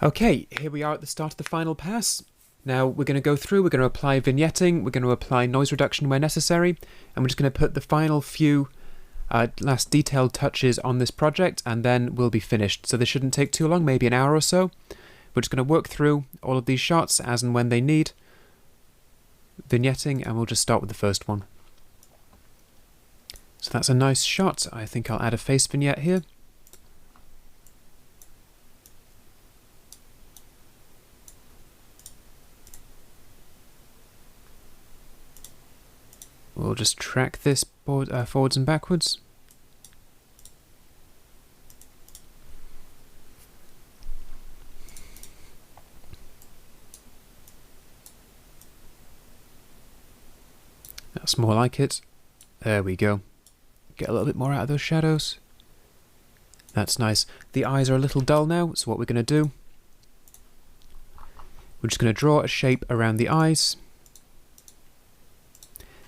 Okay, here we are at the start of the final pass. Now we're going to go through, we're going to apply vignetting, we're going to apply noise reduction where necessary, and we're just going to put the final few last detailed touches on this project, and then we'll be finished. So this shouldn't take too long, maybe an hour or so. We're just going to work through all of these shots as and when they need vignetting, and we'll just start with the first one. So that's a nice shot. I think I'll add a face vignette here. We'll just track this board, forwards and backwards. That's more like it. There we go. Get a little bit more out of those shadows. That's nice. The eyes are a little dull now, so what we're going to do, we're just going to draw a shape around the eyes.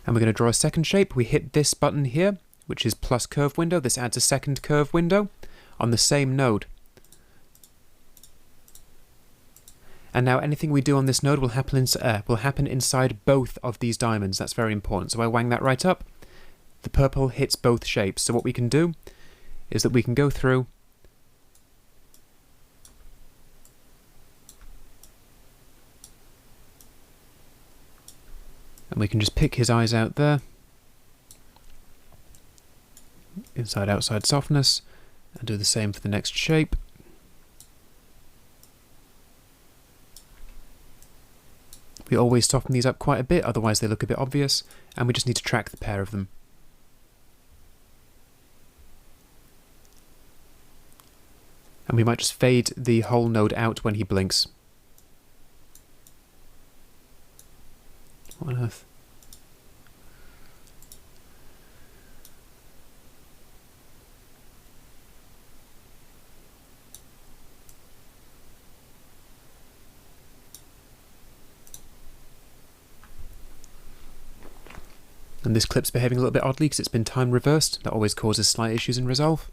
And we're going to draw a second shape. We hit this button here, which is plus curve window. This adds a second curve window on the same node. And now anything we do on this node will happen inside both of these diamonds. That's very important. So I wang that right up. The purple hits both shapes. So what we can do is that we can go through and we can just pick his eyes out there. Inside, outside softness. And do the same for the next shape. We always soften these up quite a bit, otherwise they look a bit obvious, and we just need to track the pair of them. And we might just fade the whole node out when he blinks. What on earth? And this clip's behaving a little bit oddly because it's been time reversed. That always causes slight issues in Resolve.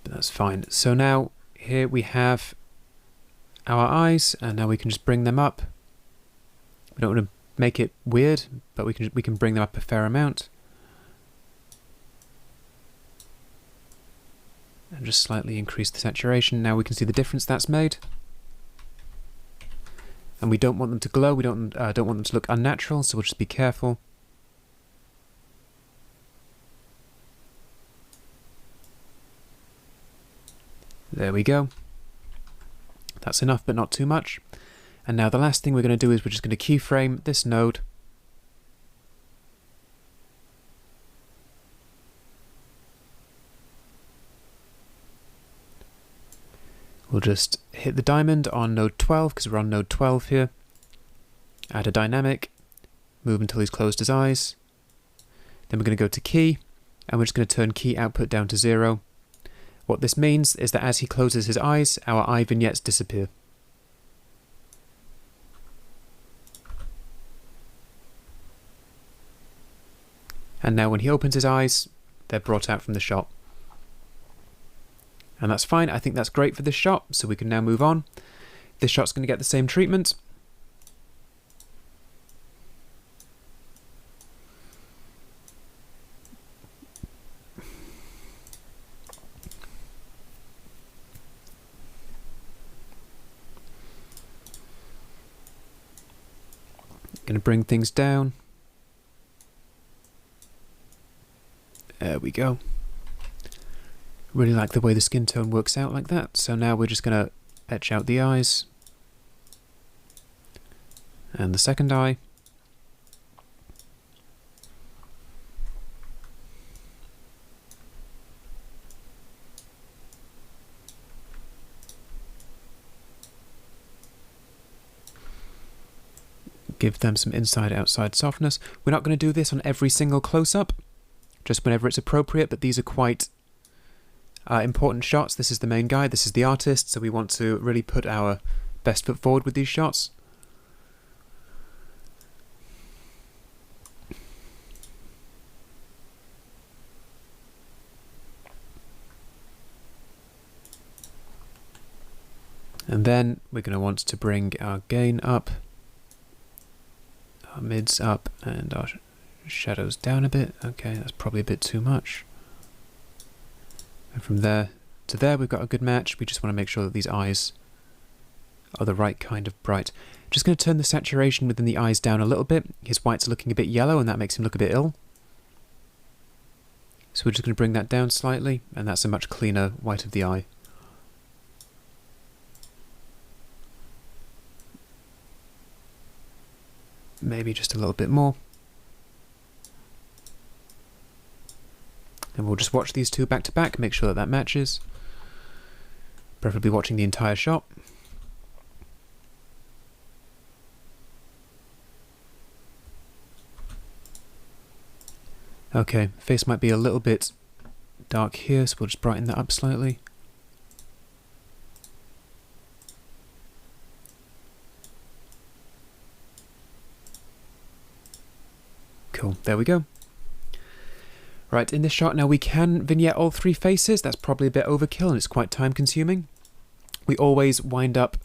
But that's fine. So now here we have our eyes, and now we can just bring them up. We don't want to make it weird, but we can bring them up a fair amount. And just slightly increase the saturation. Now we can see the difference that's made. And we don't want them to glow, we don't want them to look unnatural, so we'll just be careful. There we go. That's enough, but not too much. And now the last thing we're going to do is we're just going to keyframe this node. We'll just hit the diamond on node 12, because we're on node 12 here. Add a dynamic. Move until he's closed his eyes. Then we're going to go to key, and we're just going to turn key output down to 0. What this means is that as he closes his eyes, our eye vignettes disappear. And now when he opens his eyes, they're brought out from the shot. And that's fine. I think that's great for this shot, so we can now move on. This shot's going to get the same treatment. Going to bring things down. There we go. Really like the way the skin tone works out like that. So now we're just going to etch out the eyes. And the second eye. Give them some inside-outside softness. We're not going to do this on every single close-up, just whenever it's appropriate, but these are quite important shots. This is the main guy, this is the artist, so we want to really put our best foot forward with these shots. And then we're going to want to bring our gain up, our mids up, and our shadows down a bit. Okay, that's probably a bit too much. And from there to there we've got a good match. We just want to make sure that these eyes are the right kind of bright. Just going to turn the saturation within the eyes down a little bit. His whites are looking a bit yellow and that makes him look a bit ill. So we're just going to bring that down slightly, and that's a much cleaner white of the eye. Maybe just a little bit more. And we'll just watch these two back to back, make sure that that matches. Preferably watching the entire shot. Okay, face might be a little bit dark here, so we'll just brighten that up slightly. Cool, there we go. Right, in this shot now we can vignette all three faces. That's probably a bit overkill and it's quite time consuming. We always wind up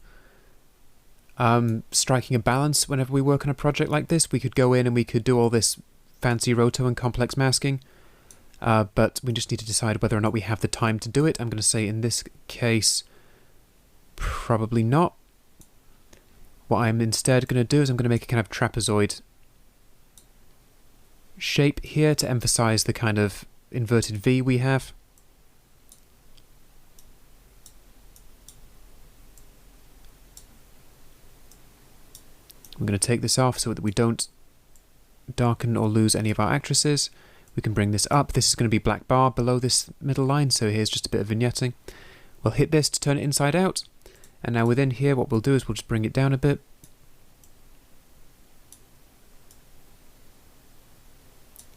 striking a balance whenever we work on a project like this. We could go in and we could do all this fancy roto and complex masking, but we just need to decide whether or not we have the time to do it. I'm going to say in this case, probably not. What I'm instead going to do is I'm going to make a kind of trapezoid shape here to emphasize the kind of inverted V we have. I'm going to take this off so that we don't darken or lose any of our actresses. We can bring this up. This is going to be black bar below this middle line, so here's just a bit of vignetting. We'll hit this to turn it inside out, and now within here what we'll do is we'll just bring it down a bit.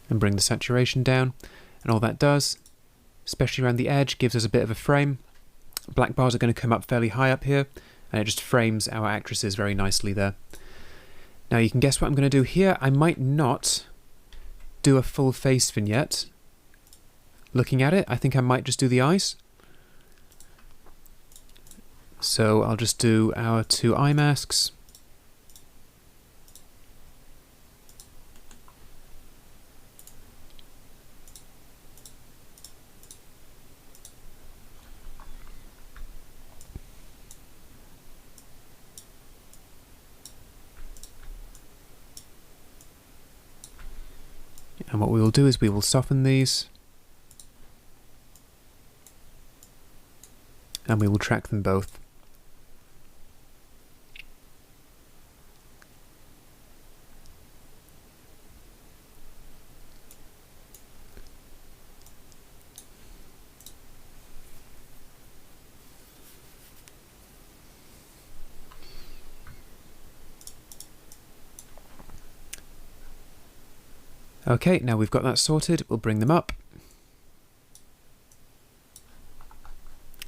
And bring the saturation down, and all that does, especially around the edge, gives us a bit of a frame. Black bars are going to come up fairly high up here, and it just frames our actresses very nicely there. Now you can guess what I'm going to do here. I might not do a full face vignette. Looking at it, I think I might just do the eyes. So I'll just do our two eye masks. And what we will do is we will soften these, and we will track them both. Okay, now we've got that sorted, we'll bring them up.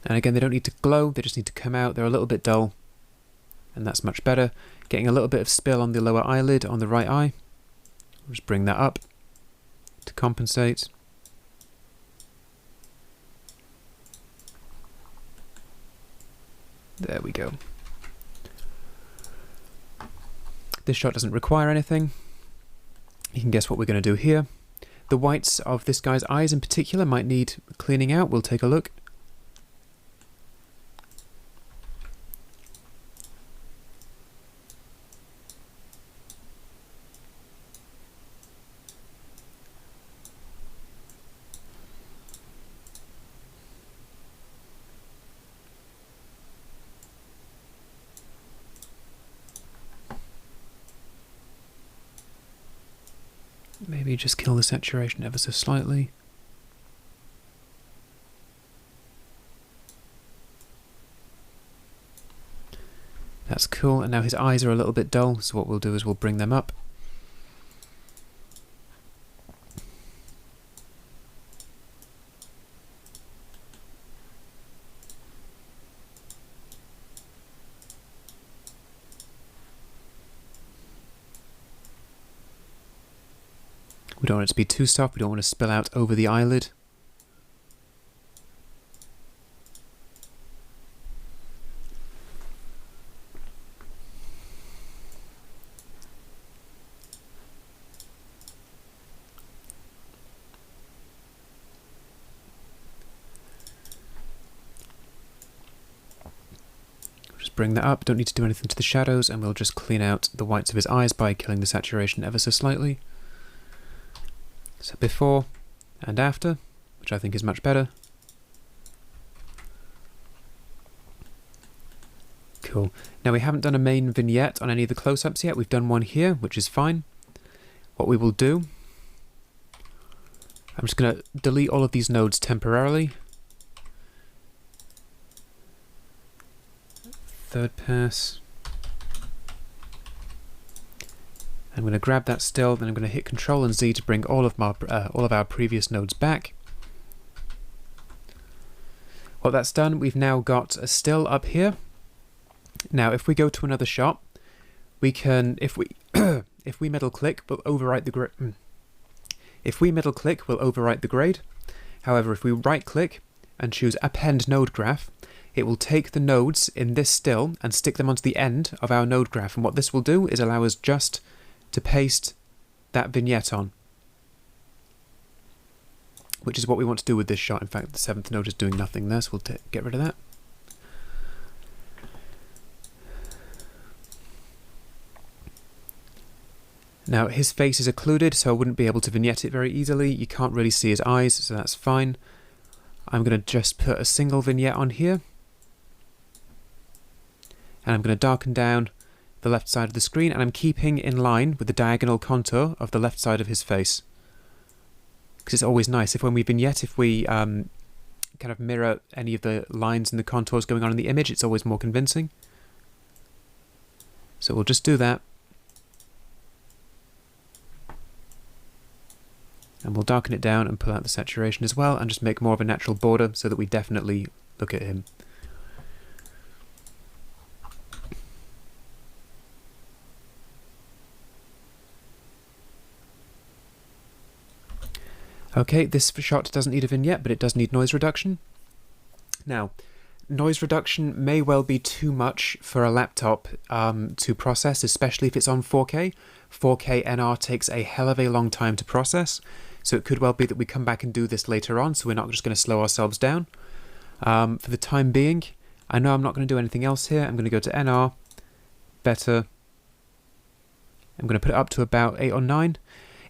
And again, they don't need to glow, they just need to come out. They're a little bit dull, and that's much better. Getting a little bit of spill on the lower eyelid on the right eye. We'll just bring that up to compensate. There we go. This shot doesn't require anything. You can guess what we're going to do here. The whites of this guy's eyes in particular might need cleaning out. We'll take a look. Maybe just kill the saturation ever so slightly. That's cool, and now his eyes are a little bit dull, so what we'll do is we'll bring them up. We don't want it to be too soft, we don't want to spill out over the eyelid. just bring that up. Don't need to do anything to the shadows, and we'll just clean out the whites of his eyes by killing the saturation ever so slightly. So before and after, which I think is much better. Cool. Now we haven't done a main vignette on any of the close-ups yet. We've done one here, which is fine. What we will do, I'm just going to delete all of these nodes temporarily. Third pass. I'm going to grab that still, then I'm going to hit Control and Z to bring all of our previous nodes back. Well, that's done. We've now got a still up here. Now, if we go to another shot, we can, if we if we middle click, we'll overwrite the grade. However, if we right click and choose Append Node Graph, it will take the nodes in this still and stick them onto the end of our node graph. And what this will do is allow us just to paste that vignette on, which is what we want to do with this shot. In fact, the 7th node is doing nothing there, so we'll get rid of that. Now, his face is occluded, so I wouldn't be able to vignette it very easily. You can't really see his eyes, so that's fine. I'm going to just put a single vignette on here. And I'm going to darken down the left side of the screen, and I'm keeping in line with the diagonal contour of the left side of his face. Because it's always nice if when we vignette, if we kind of mirror any of the lines and the contours going on in the image, it's always more convincing. So we'll just do that. And we'll darken it down and pull out the saturation as well, and just make more of a natural border so that we definitely look at him. Okay, this shot doesn't need a vignette, but it does need noise reduction. Now, noise reduction may well be too much for a laptop to process, especially if it's on 4K. 4K NR takes a hell of a long time to process, so it could well be that we come back and do this later on, so we're not just going to slow ourselves down. For the time being, I know I'm not going to do anything else here. I'm going to go to NR, better. I'm going to put it up to about 8 or 9.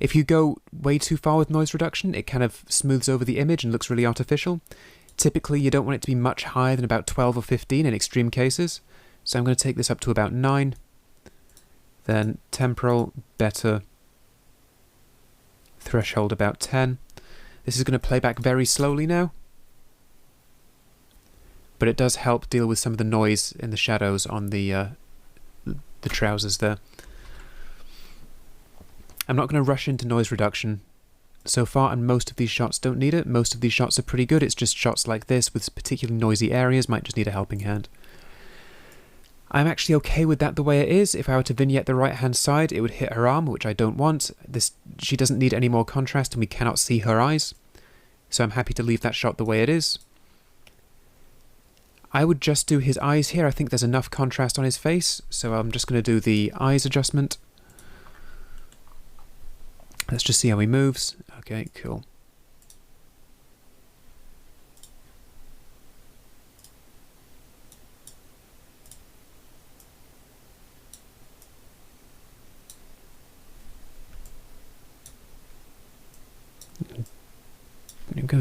If you go way too far with noise reduction, it kind of smooths over the image and looks really artificial. Typically, you don't want it to be much higher than about 12 or 15 in extreme cases. So I'm going to take this up to about 9. Then temporal, better. Threshold about 10. This is going to play back very slowly now. But it does help deal with some of the noise in the shadows on the trousers there. I'm not going to rush into noise reduction so far, and most of these shots don't need it. Most of these shots are pretty good. It's just shots like this with particularly noisy areas might just need a helping hand. I'm actually okay with that the way it is. If I were to vignette the right hand side, it would hit her arm, which I don't want. She doesn't need any more contrast and we cannot see her eyes. So I'm happy to leave that shot the way it is. I would just do his eyes here. I think there's enough contrast on his face, so I'm just going to do the eyes adjustment. Let's just see how he moves. Okay, cool.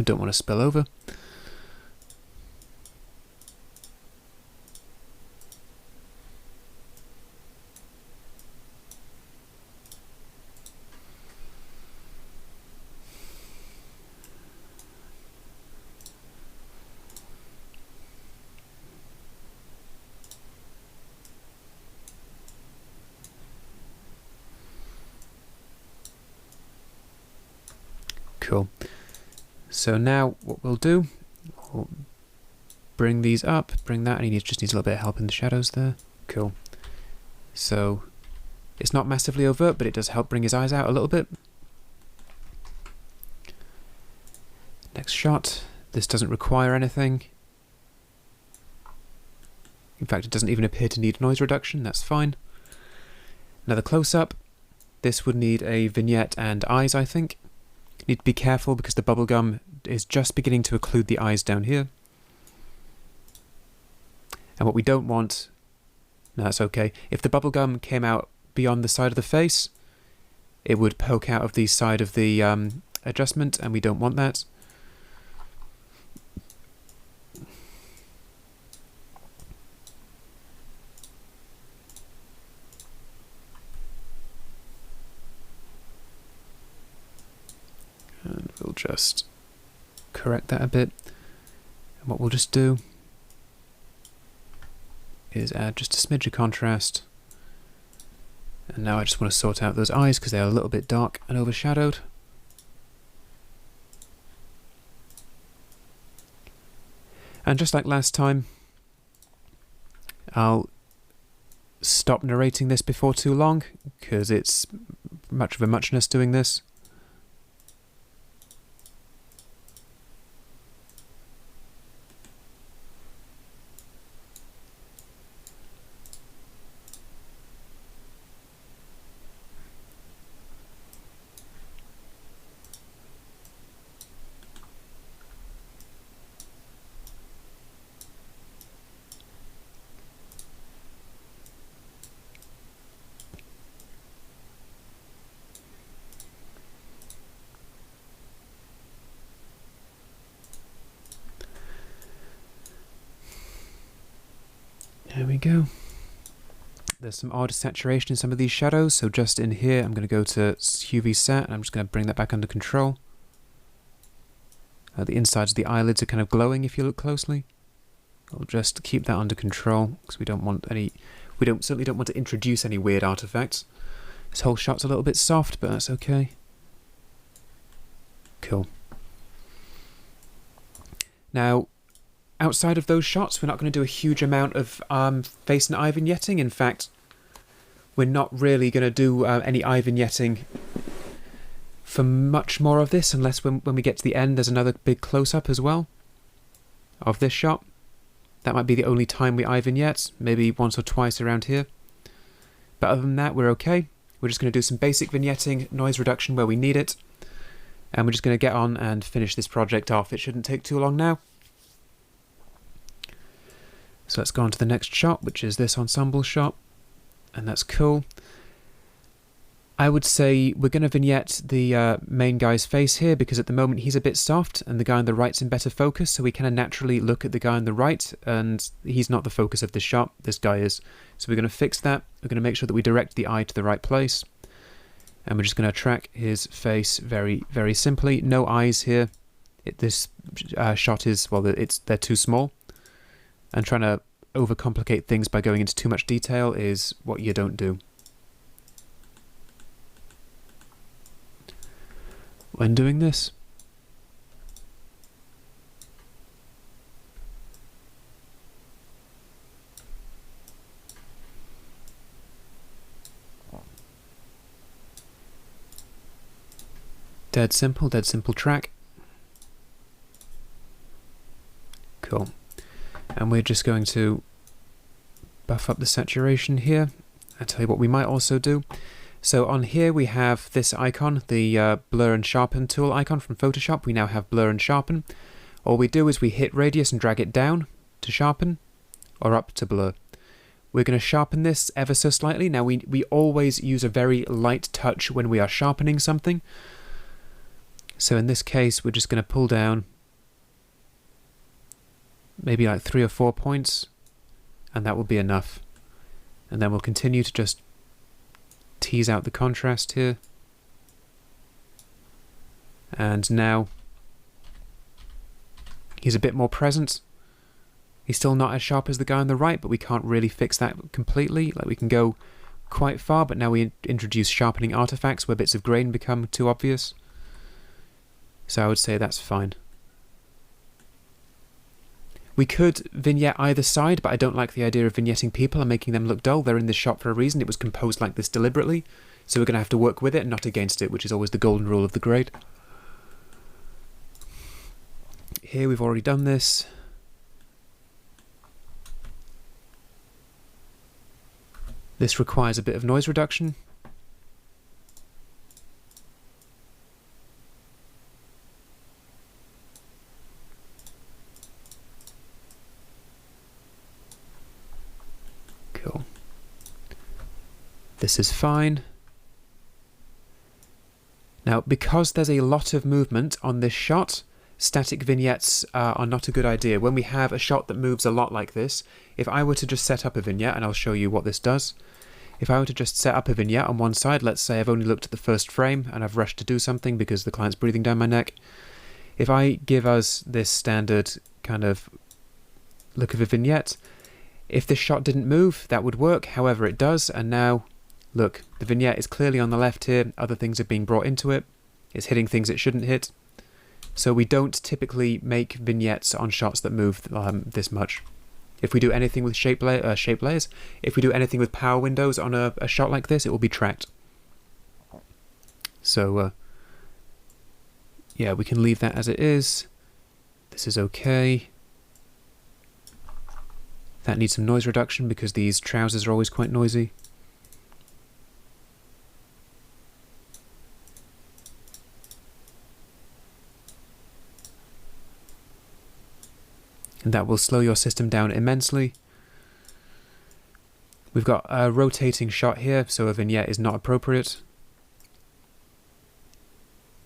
Don't want to spill over. Cool. So now what we'll do, we'll bring these up, bring that, and he just needs a little bit of help in the shadows there. Cool. So it's not massively overt, but it does help bring his eyes out a little bit. Next shot. This doesn't require anything. In fact, it doesn't even appear to need noise reduction. That's fine. Another close-up. This would need a vignette and eyes, I think. Need to be careful because the bubblegum is just beginning to occlude the eyes down here. And what we don't want No, that's okay. If the bubblegum came out beyond the side of the face, it would poke out of the side of the adjustment, and we don't want that. And we'll just correct that a bit. And what we'll just do is add just a smidge of contrast. And now I just want to sort out those eyes because they are a little bit dark and overshadowed. And just like last time, I'll stop narrating this before too long because it's much of a muchness doing this. There we go. There's some odd saturation in some of these shadows, so just in here I'm going to go to UV Sat and I'm just going to bring that back under control. The insides of the eyelids are kind of glowing if you look closely. I'll just keep that under control because we certainly don't want to introduce any weird artifacts. This whole shot's a little bit soft, but that's okay. Cool. Now, outside of those shots, we're not going to do a huge amount of face and eye vignetting. In fact, we're not really going to do any eye vignetting for much more of this, unless when we get to the end, there's another big close-up as well of this shot. That might be the only time we eye vignette, maybe once or twice around here. But other than that, we're okay. We're just going to do some basic vignetting, noise reduction where we need it, and we're just going to get on and finish this project off. It shouldn't take too long now. So let's go on to the next shot, which is this ensemble shot, and that's cool. I would say we're going to vignette the main guy's face here because at the moment he's a bit soft and the guy on the right's in better focus, so we kind of naturally look at the guy on the right and he's not the focus of the shot, this guy is. So we're going to fix that. We're going to make sure that we direct the eye to the right place, and we're just going to track his face very, very simply. No eyes here. This shot is, well, they're too small. And trying to overcomplicate things by going into too much detail is what you don't do. When doing this, dead simple track. Cool. And we're just going to buff up the saturation here. I'll tell you what we might also do. So on here we have this icon, the blur and sharpen tool icon from Photoshop. We now have blur and sharpen. All we do is we hit radius and drag it down to sharpen or up to blur. We're going to sharpen this ever so slightly. Now we always use a very light touch when we are sharpening something. So in this case we're just going to pull down maybe like 3 or 4 points, and that will be enough. And then we'll continue to just tease out the contrast here. And now he's a bit more present. He's still not as sharp as the guy on the right, but we can't really fix that completely. Like, we can go quite far, but now we introduce sharpening artifacts where bits of grain become too obvious. So I would say that's fine. We could vignette either side, but I don't like the idea of vignetting people and making them look dull. They're in this shot for a reason. It was composed like this deliberately, so we're going to have to work with it and not against it, which is always the golden rule of the grade. Here we've already done this. This requires a bit of noise reduction. Cool. This is fine. Now, because there's a lot of movement on this shot, static vignettes are not a good idea. When we have a shot that moves a lot like this, if I were to just set up a vignette, and I'll show you what this does, if I were to just set up a vignette on one side, let's say I've only looked at the first frame and I've rushed to do something because the client's breathing down my neck, if I give us this standard kind of look of a vignette, if this shot didn't move, that would work. However, it does, and now, look, the vignette is clearly on the left here, other things are being brought into it, it's hitting things it shouldn't hit. So we don't typically make vignettes on shots that move this much. If we do anything with shape layers, if we do anything with power windows on a shot like this, it will be tracked. So, yeah, we can leave that as it is. This is okay. That needs some noise reduction because these trousers are always quite noisy. And that will slow your system down immensely. We've got a rotating shot here, so a vignette is not appropriate.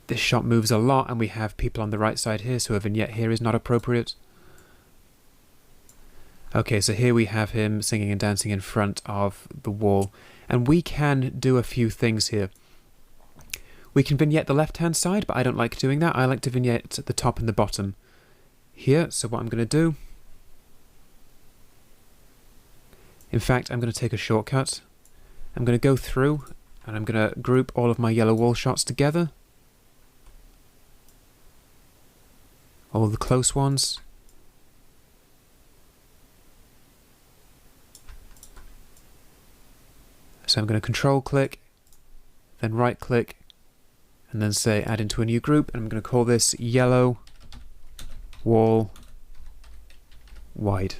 This shot moves a lot, and we have people on the right side here, so a vignette here is not appropriate. Okay, so here we have him singing and dancing in front of the wall, and we can do a few things here. We can vignette the left-hand side, but I don't like doing that. I like to vignette the top and the bottom here. So what I'm going to do, in fact, I'm going to take a shortcut. I'm going to go through and I'm going to group all of my yellow wall shots together. All the close ones. So I'm going to control click, then right click, and then say add into a new group, and I'm going to call this yellow wall wide.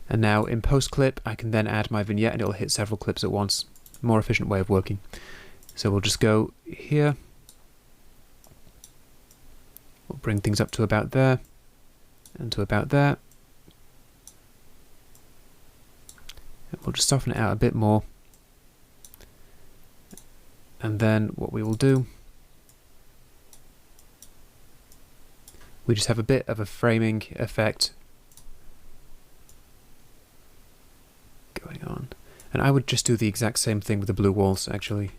And now in post clip I can then add my vignette and it'll hit several clips at once. More efficient way of working. So we'll just go here. We'll bring things up to about there and to about there. And we'll just soften it out a bit more. And then what we will do, we just have a bit of a framing effect going on. And I would just do the exact same thing with the blue walls, actually.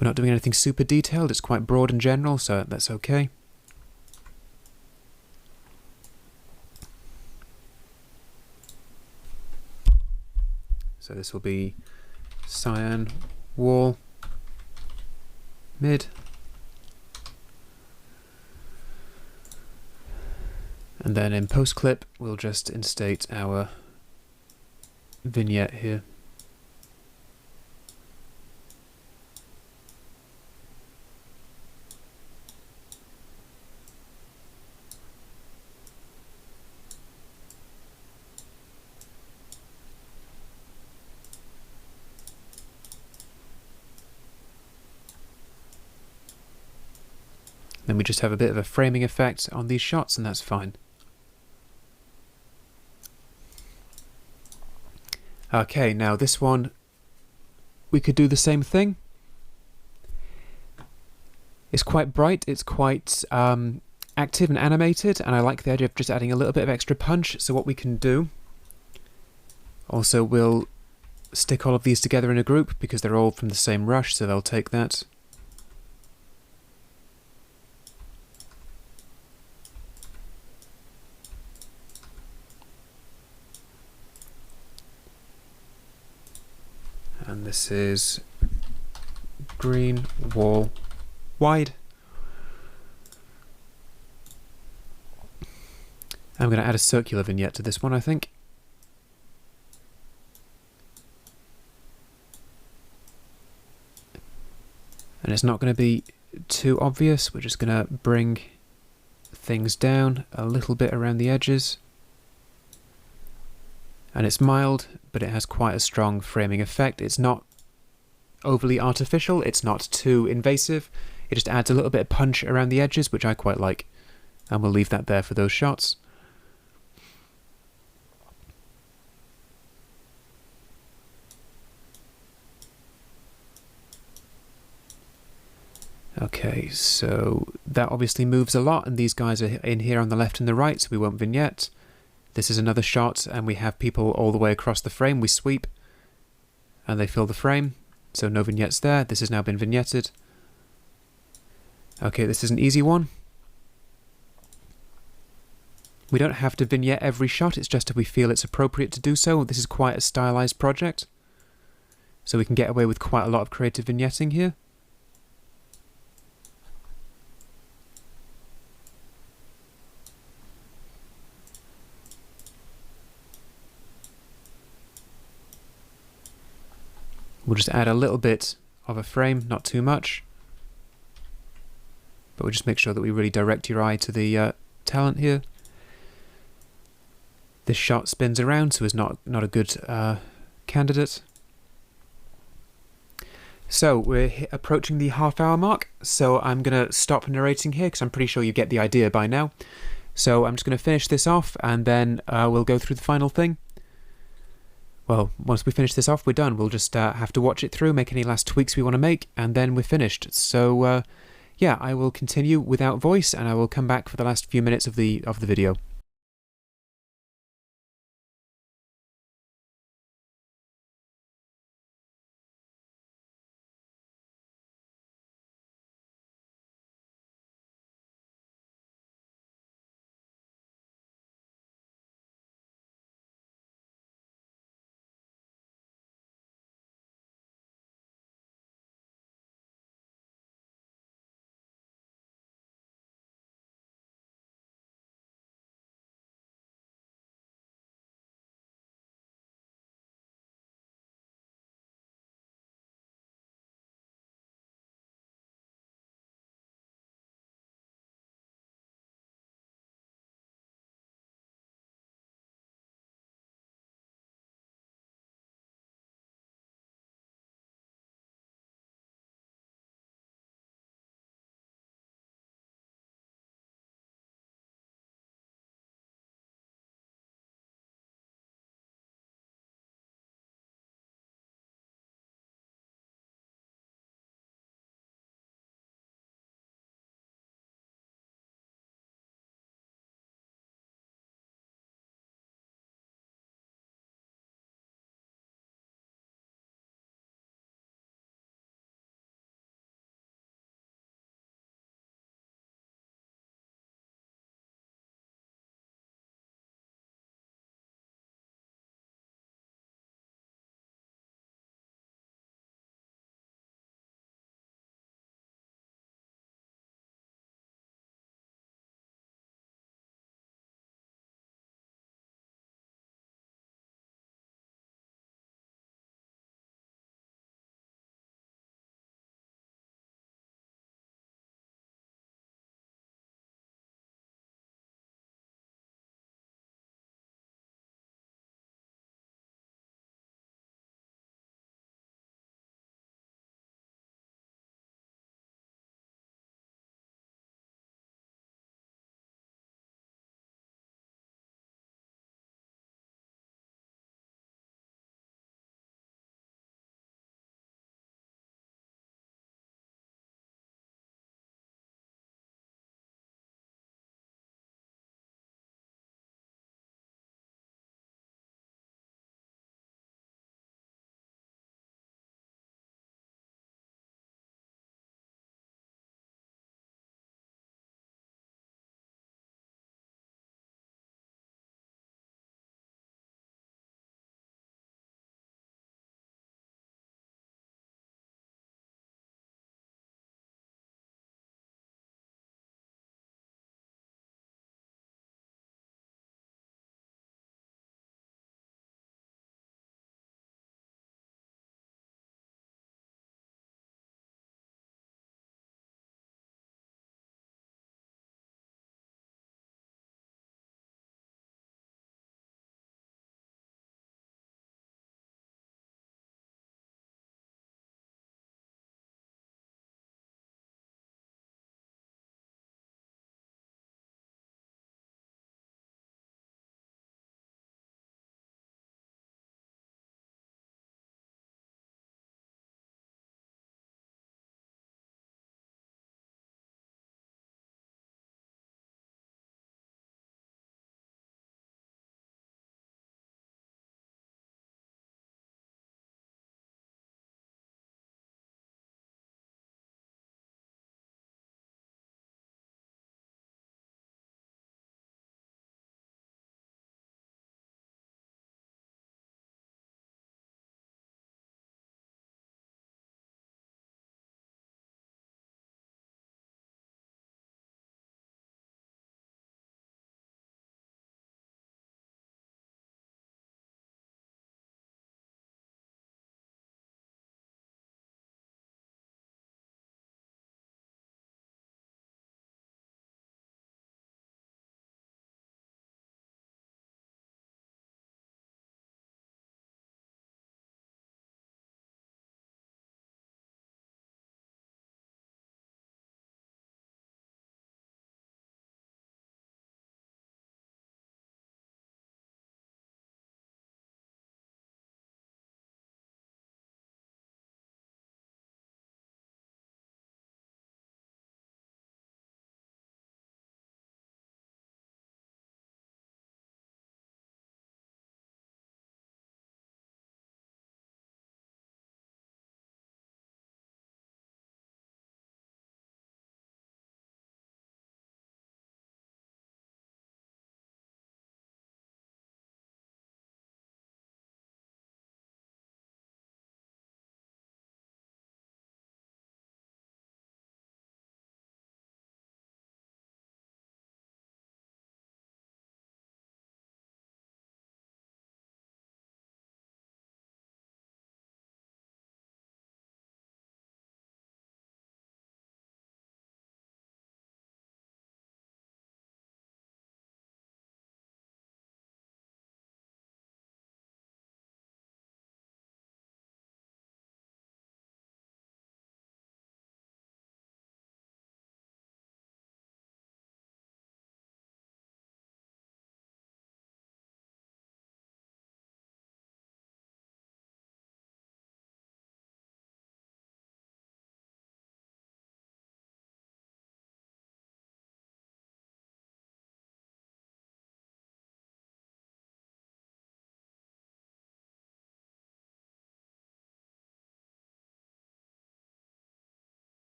We're not doing anything super detailed, it's quite broad and general, so that's okay. So this will be cyan wall mid, and then in post clip we'll just instate our vignette here. Then we just have a bit of a framing effect on these shots, and that's fine. Okay, now this one, we could do the same thing. It's quite bright, it's quite active and animated, and I like the idea of just adding a little bit of extra punch. So what we can do, also we'll stick all of these together in a group because they're all from the same rush, so they'll take that. And this is green wall wide. I'm going to add a circular vignette to this one, I think. And it's not going to be too obvious. We're just going to bring things down a little bit around the edges. And it's mild, but it has quite a strong framing effect. It's not overly artificial, it's not too invasive, It just adds a little bit of punch around the edges, which I quite like. And we'll leave that there for those shots. Okay, so that obviously moves a lot, and these guys are in here on the left and the right, so we won't vignette. This is another shot, and we have people all the way across the frame. We sweep, and they fill the frame, so no vignettes there. This has now been vignetted. Okay, this is an easy one. We don't have to vignette every shot, it's just if we feel it's appropriate to do so. This is quite a stylized project, so we can get away with quite a lot of creative vignetting here. We'll just add a little bit of a frame, not too much. But we'll just make sure that we really direct your eye to the talent here. This shot spins around, so is not a good candidate. So we're approaching the half-hour mark, so I'm going to stop narrating here because I'm pretty sure you get the idea by now. So I'm just going to finish this off, and then we'll go through the final thing. Well, once we finish this off, we're done. We'll just have to watch it through, make any last tweaks we want to make, and then we're finished. So, yeah, I will continue without voice, and I will come back for the last few minutes of the video.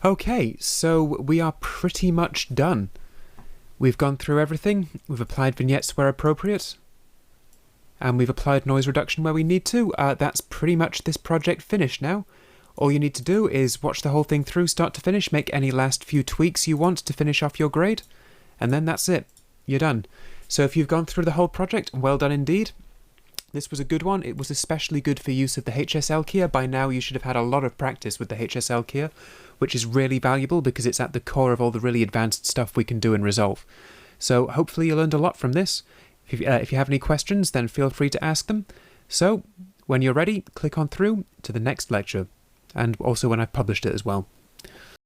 Okay, so we are pretty much done. We've gone through everything, we've applied vignettes where appropriate, and we've applied noise reduction where we need to. That's pretty much this project finished now. All you need to do is watch the whole thing through start to finish, make any last few tweaks you want to finish off your grade, and then that's it. You're done. So if you've gone through the whole project, well done indeed. This was a good one. It was especially good for use of the HSL keyer. By now you should have had a lot of practice with the HSL keyer, which is really valuable because it's at the core of all the really advanced stuff we can do in Resolve. So hopefully you learned a lot from this. If you have any questions, then feel free to ask them. So when you're ready, click on through to the next lecture, and also when I've published it as well.